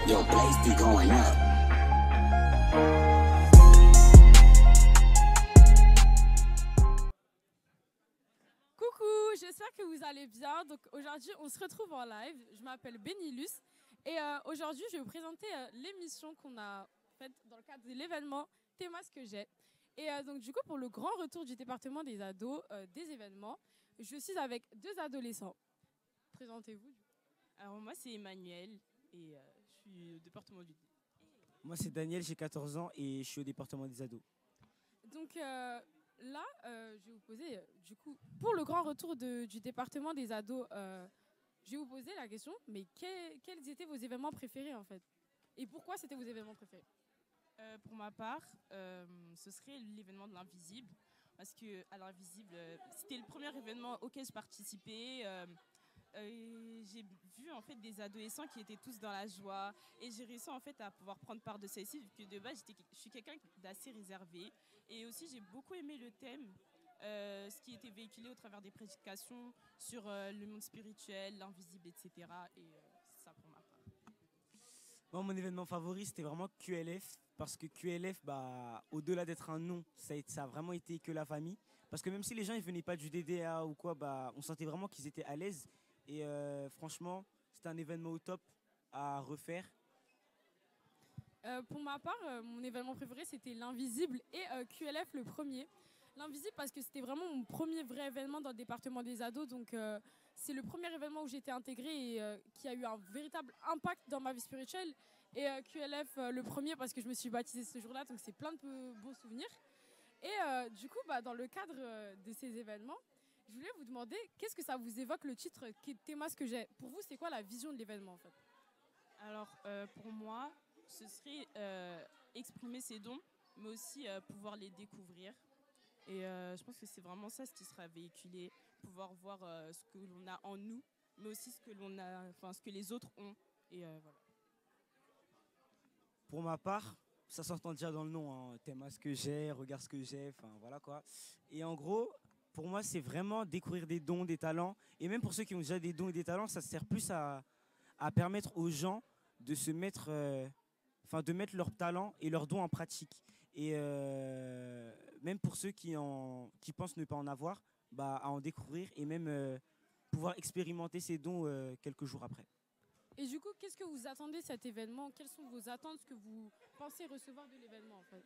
Your place be going up. Coucou, j'espère que vous allez bien. Donc aujourd'hui, on se retrouve en live. Je m'appelle Benilus et aujourd'hui, je vais vous présenter l'émission qu'on a faite dans le cadre de l'événement T'es moi ce que j'ai. Et donc du coup, pour le grand retour du département des ados des événements, je suis avec deux adolescents. Présentez-vous. Alors moi c'est Emmanuel et je suis au département du... Moi, c'est Daniel, j'ai 14 ans et je suis au département des ados. Donc là, je vais vous poser, du coup, pour le grand retour du département des ados, je vais vous poser la question, mais quels étaient vos événements préférés en fait? Et pourquoi c'était vos événements préférés? Pour ma part, ce serait l'événement de l'Invisible. Parce que à l'Invisible, c'était le premier événement auquel je participais. J'ai vu en fait des adolescents qui étaient tous dans la joie et j'ai réussi en fait à pouvoir prendre part de celle-ci vu que de base je suis quelqu'un d'assez réservé et aussi j'ai beaucoup aimé le thème, ce qui était véhiculé au travers des prédications sur le monde spirituel, l'invisible, etc. Et c'est ça pour ma part. Moi, mon événement favori, c'était vraiment QLF. Parce que QLF, bah, au-delà d'être un nom, ça a vraiment été que la famille. Parce que même si les gens ne venaient pas du DDA ou quoi, bah, on sentait vraiment qu'ils étaient à l'aise. Et franchement, c'était un événement au top à refaire. Pour ma part, mon événement préféré, c'était l'Invisible et QLF le premier. L'Invisible parce que c'était vraiment mon premier vrai événement dans le département des ados. Donc c'est le premier événement où j'ai été intégrée et qui a eu un véritable impact dans ma vie spirituelle. Et QLF le premier parce que je me suis baptisée ce jour-là. Donc c'est plein de beaux souvenirs. Et du coup, bah, dans le cadre de ces événements, je voulais vous demander qu'est-ce que ça vous évoque le titre T'es moi ce que j'ai. Pour vous, c'est quoi la vision de l'événement en fait? Alors pour moi, ce serait exprimer ses dons, mais aussi pouvoir les découvrir. Et je pense que c'est vraiment ça ce qui sera véhiculé, pouvoir voir ce que l'on a en nous, mais aussi ce que l'on a, enfin ce que les autres ont. Et voilà. Pour ma part, ça s'entend déjà dans le nom. Hein. T'aimes ce que j'ai, regarde ce que j'ai, enfin voilà quoi. Et en gros, pour moi, c'est vraiment découvrir des dons, des talents. Et même pour ceux qui ont déjà des dons et des talents, ça sert plus à permettre aux gens de se mettre, de mettre leurs talents et leurs dons en pratique. Et même pour ceux qui pensent ne pas en avoir, bah, à en découvrir et même pouvoir expérimenter ces dons quelques jours après. Et du coup, qu'est-ce que vous attendez de cet événement? Quelles sont vos attentes, ce que vous pensez recevoir de l'événement en fait?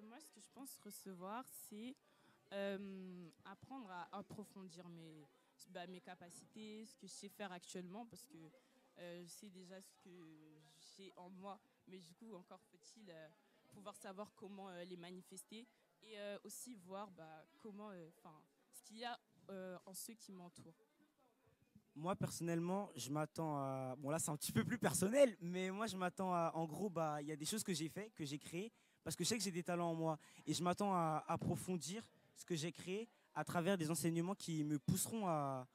Moi, ce que je pense recevoir, c'est apprendre à approfondir mes capacités, ce que je sais faire actuellement, parce que je sais déjà ce que j'ai en moi, mais du coup, encore faut-il pouvoir savoir comment les manifester et aussi voir ce qu'il y a en ceux qui m'entourent. Moi, personnellement, je m'attends à... Bon, là, c'est un petit peu plus personnel, mais moi, je m'attends à... En gros, bah, il y a des choses que j'ai fait, que j'ai créées, parce que je sais que j'ai des talents en moi. Et je m'attends à approfondir ce que j'ai créé à travers des enseignements qui me pousseront à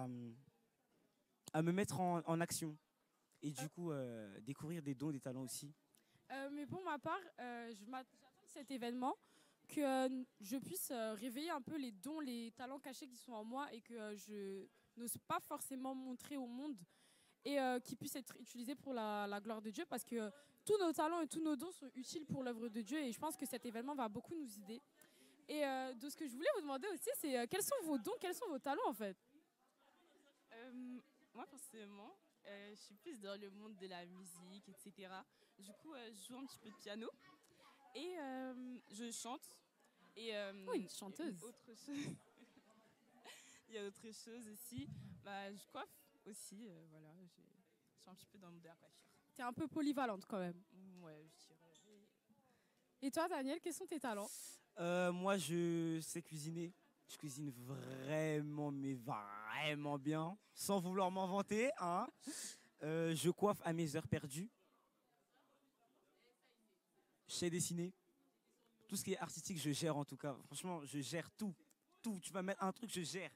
me mettre en action. Et du coup, découvrir des dons, des talents aussi. Mais pour ma part, j'attends de cet événement que je puisse réveiller un peu les dons, les talents cachés qui sont en moi et que je n'ose pas forcément montrer au monde et qui puissent être utilisés pour la gloire de Dieu parce que tous nos talents et tous nos dons sont utiles pour l'œuvre de Dieu et je pense que cet événement va beaucoup nous aider. Et de ce que je voulais vous demander aussi, c'est quels sont vos dons, quels sont vos talents en fait? Moi, personnellement, je suis plus dans le monde de la musique, etc. Du coup, je joue un petit peu de piano et je chante. Et, Une chanteuse. Autre chose. Il y a autre chose aussi. Bah, je coiffe aussi. Voilà, je suis un petit peu dans le monde de la coiffure. T'es un peu polyvalente quand même. Ouais, je dirais. Et toi, Daniel, quels sont tes talents? Moi, je sais cuisiner. Je cuisine vraiment, mais vraiment bien, sans vouloir m'en vanter. Hein. Je coiffe à mes heures perdues. Je sais dessiner. Tout ce qui est artistique, je gère en tout cas. Franchement, je gère tout. Tout. Tu vas mettre un truc, je gère.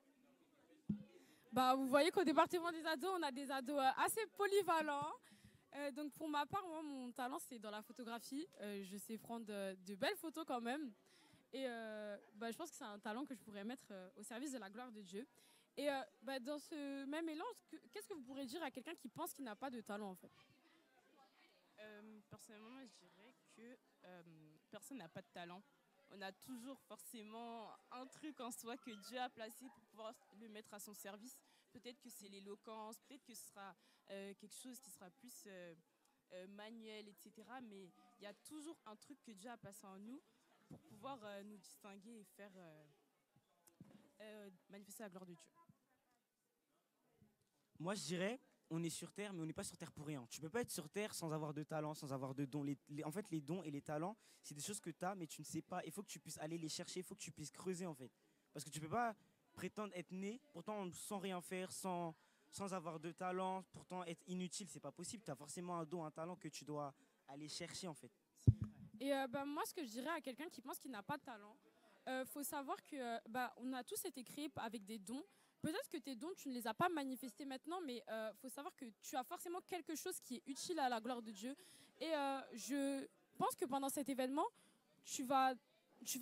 Bah, vous voyez qu'au département des ados, on a des ados assez polyvalents. Donc pour ma part, moi, mon talent, c'est dans la photographie. Je sais prendre de belles photos quand même. Et je pense que c'est un talent que je pourrais mettre au service de la gloire de Dieu. Et dans ce même élan, qu'est-ce que vous pourrez dire à quelqu'un qui pense qu'il n'a pas de talent en fait? Personnellement, moi, je dirais que personne n'a pas de talent. On a toujours forcément un truc en soi que Dieu a placé pour pouvoir le mettre à son service. Peut-être que c'est l'éloquence, peut-être que ce sera quelque chose qui sera plus manuel, etc. Mais il y a toujours un truc que Dieu a placé en nous pour pouvoir nous distinguer et faire manifester la gloire de Dieu. Moi, je dirais, on est sur Terre, mais on n'est pas sur Terre pour rien. Tu peux pas être sur Terre sans avoir de talent, sans avoir de dons. En fait, les dons et les talents, c'est des choses que tu as, mais tu ne sais pas. Il faut que tu puisses aller les chercher, il faut que tu puisses creuser, en fait. Parce que tu peux pas prétendre être né, pourtant sans rien faire, sans avoir de talent, pourtant être inutile, c'est pas possible. Tu as forcément un don, un talent que tu dois aller chercher, en fait. Et moi, ce que je dirais à quelqu'un qui pense qu'il n'a pas de talent, faut savoir que on a tous été créés avec des dons. Peut-être que tes dons, tu ne les as pas manifestés maintenant, mais faut savoir que tu as forcément quelque chose qui est utile à la gloire de Dieu. Et je pense que pendant cet événement, tu vas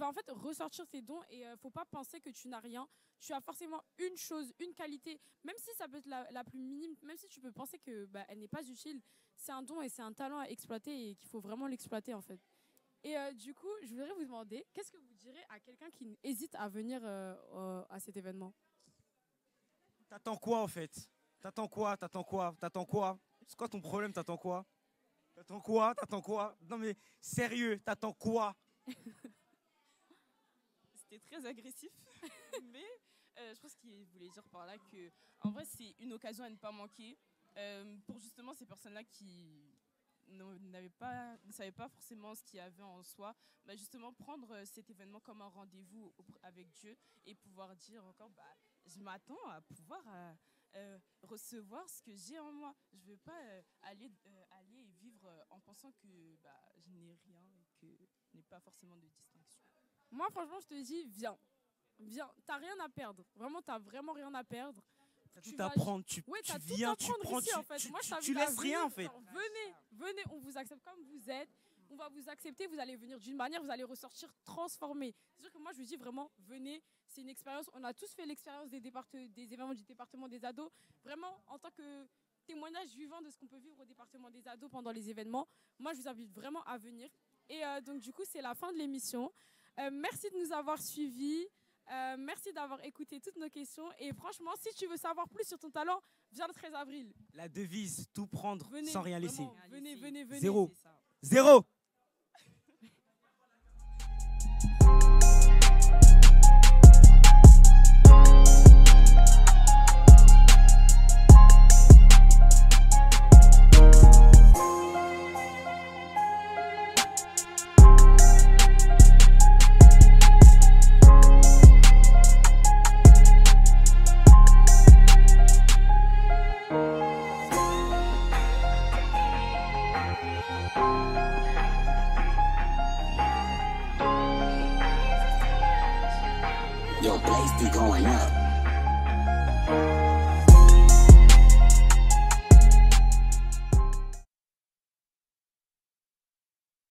en fait ressortir tes dons et faut pas penser que tu n'as rien. Tu as forcément une chose, une qualité, même si ça peut être la plus minime, même si tu peux penser que elle n'est pas utile, c'est un don et c'est un talent à exploiter et qu'il faut vraiment l'exploiter en fait. Et du coup, je voudrais vous demander, qu'est-ce que vous direz à quelqu'un qui hésite à venir à cet événement? T'attends quoi, en fait? T'attends quoi? T'attends quoi? T'attends quoi? C'est quoi ton problème? T'attends quoi? T'attends quoi? T'attends quoi? Non mais sérieux, t'attends quoi? C'était très agressif, mais je pense qu'il voulait dire par là que, en vrai, c'est une occasion à ne pas manquer pour justement ces personnes-là qui ne savaient pas forcément ce qu'il y avait en soi, justement prendre cet événement comme un rendez-vous avec Dieu et pouvoir dire encore, je m'attends à pouvoir recevoir ce que j'ai en moi. Je ne veux pas aller et vivre en pensant que je n'ai rien et que je n'ai pas forcément de distinction. Moi, franchement, je te dis, viens. Viens, t'as rien à perdre. Vraiment, t'as vraiment rien à perdre. T'as tout à prendre, tu viens, tu prends, ici, en fait. Moi, tu laisses rien en fait. Venez, on vous accepte comme vous êtes. On va vous accepter, vous allez venir d'une manière, vous allez ressortir transformé. C'est sûr que moi, je vous dis vraiment, venez, c'est une expérience. On a tous fait l'expérience des événements du département des ados. Vraiment, en tant que témoignage vivant de ce qu'on peut vivre au département des ados pendant les événements, moi, je vous invite vraiment à venir. Et donc, du coup, c'est la fin de l'émission. Merci de nous avoir suivis. Merci d'avoir écouté toutes nos questions. Et franchement, si tu veux savoir plus sur ton talent, viens le 13 avril. La devise, tout prendre sans rien laisser. Venez. Zéro.